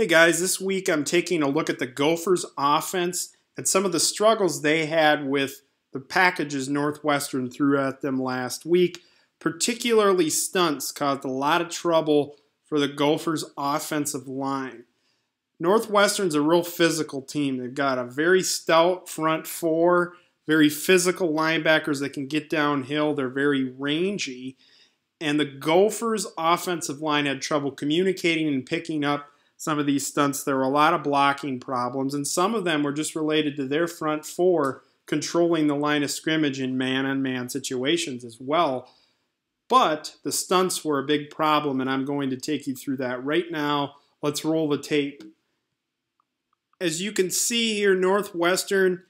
Hey guys, this week I'm taking a look at the Gophers offense and some of the struggles they had with the packages Northwestern threw at them last week. Particularly stunts caused a lot of trouble for the Gophers offensive line. Northwestern's a real physical team. They've got a very stout front four, very physical linebackers that can get downhill. They're very rangy. And the Gophers offensive line had trouble communicating and picking up some of these stunts. There were a lot of blocking problems, and some of them were just related to their front four controlling the line of scrimmage in man-on-man situations as well. But the stunts were a big problem, and I'm going to take you through that right now. Let's roll the tape. As you can see here, Northwestern,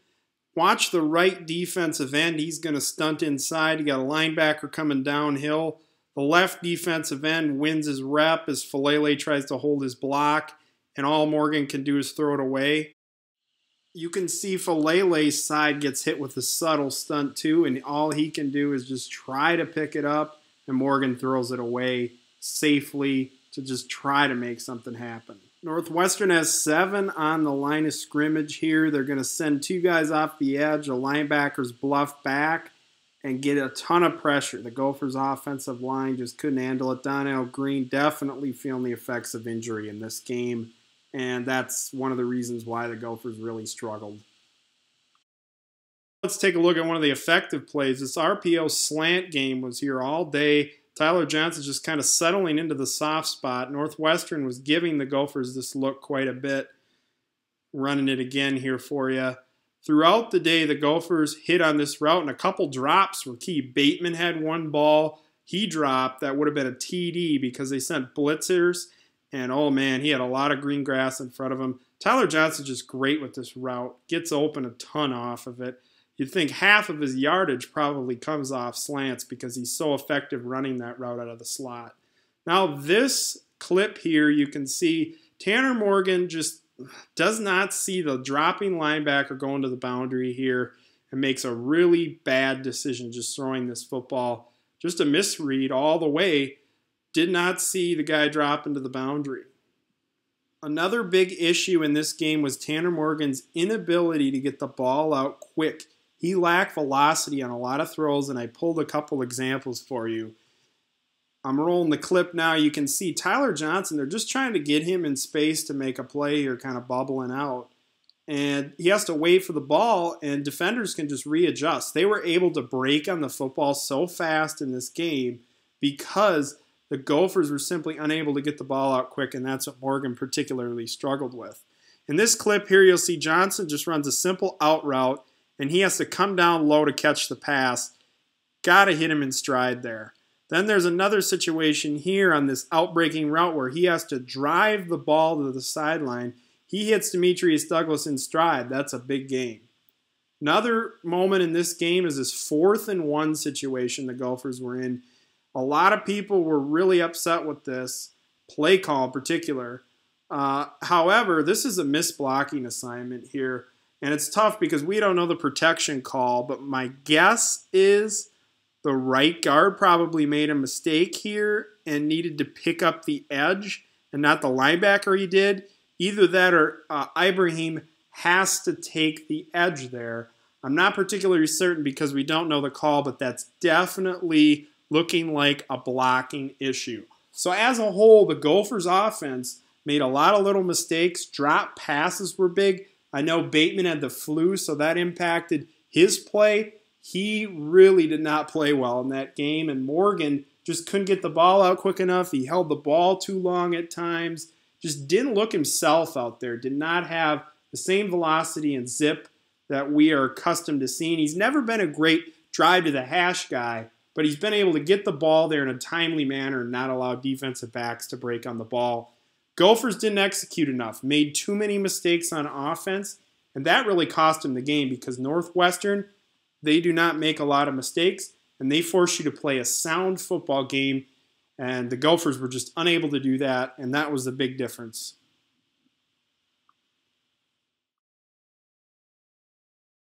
watch the right defensive end. He's going to stunt inside. You got a linebacker coming downhill. The left defensive end wins his rep as Falele tries to hold his block, and all Morgan can do is throw it away. You can see Falele's side gets hit with a subtle stunt too, and all he can do is just try to pick it up, and Morgan throws it away safely to just try to make something happen. Northwestern has 7 on the line of scrimmage here. They're going to send 2 guys off the edge. The linebackers bluff back and get a ton of pressure. The Gophers' offensive line just couldn't handle it. Donnell Green definitely feeling the effects of injury in this game, and that's one of the reasons why the Gophers really struggled. Let's take a look at one of the effective plays. This RPO slant game was here all day. Tyler Johnson just kind of settling into the soft spot. Northwestern was giving the Gophers this look quite a bit. Running it again here for you. Throughout the day, the Gophers hit on this route, and a couple drops were key. Bateman had one ball he dropped that would have been a TD because they sent blitzers, and oh man, he had a lot of green grass in front of him. Tyler Johnson's just great with this route. Gets open a ton off of it. You'd think half of his yardage probably comes off slants because he's so effective running that route out of the slot. Now this clip here, you can see Tanner Morgan just does not see the dropping linebacker going to the boundary here and makes a really bad decision just throwing this football. Just a misread all the way. Did not see the guy drop into the boundary. Another big issue in this game was Tanner Morgan's inability to get the ball out quick. He lacked velocity on a lot of throws, and I pulled a couple examples for you. I'm rolling the clip now. You can see Tyler Johnson, they're just trying to get him in space to make a play here, kind of bubbling out. And he has to wait for the ball, and defenders can just readjust. They were able to break on the football so fast in this game because the Gophers were simply unable to get the ball out quick, and that's what Morgan particularly struggled with. In this clip here, you'll see Johnson just runs a simple out route, and he has to come down low to catch the pass. Got to hit him in stride there. Then there's another situation here on this outbreaking route where he has to drive the ball to the sideline. He hits Demetrius Douglas in stride. That's a big gain. Another moment in this game is this 4th and 1 situation the Gophers were in. A lot of people were really upset with this play call in particular. However, this is a misblocking assignment here. And it's tough because we don't know the protection call, but my guess is the right guard probably made a mistake here and needed to pick up the edge and not the linebacker he did. Either that or Ibrahim has to take the edge there. I'm not particularly certain because we don't know the call, but that's definitely looking like a blocking issue. So as a whole, the Gophers offense made a lot of little mistakes. Drop passes were big. I know Bateman had the flu, so that impacted his play. He really did not play well in that game, and Morgan just couldn't get the ball out quick enough. He held the ball too long at times. Just didn't look himself out there. Did not have the same velocity and zip that we are accustomed to seeing. He's never been a great drive to the hash guy, but he's been able to get the ball there in a timely manner and not allow defensive backs to break on the ball. Gophers didn't execute enough, made too many mistakes on offense, and that really cost him the game because Northwestern, they do not make a lot of mistakes, and they force you to play a sound football game, and the Gophers were just unable to do that, and that was the big difference.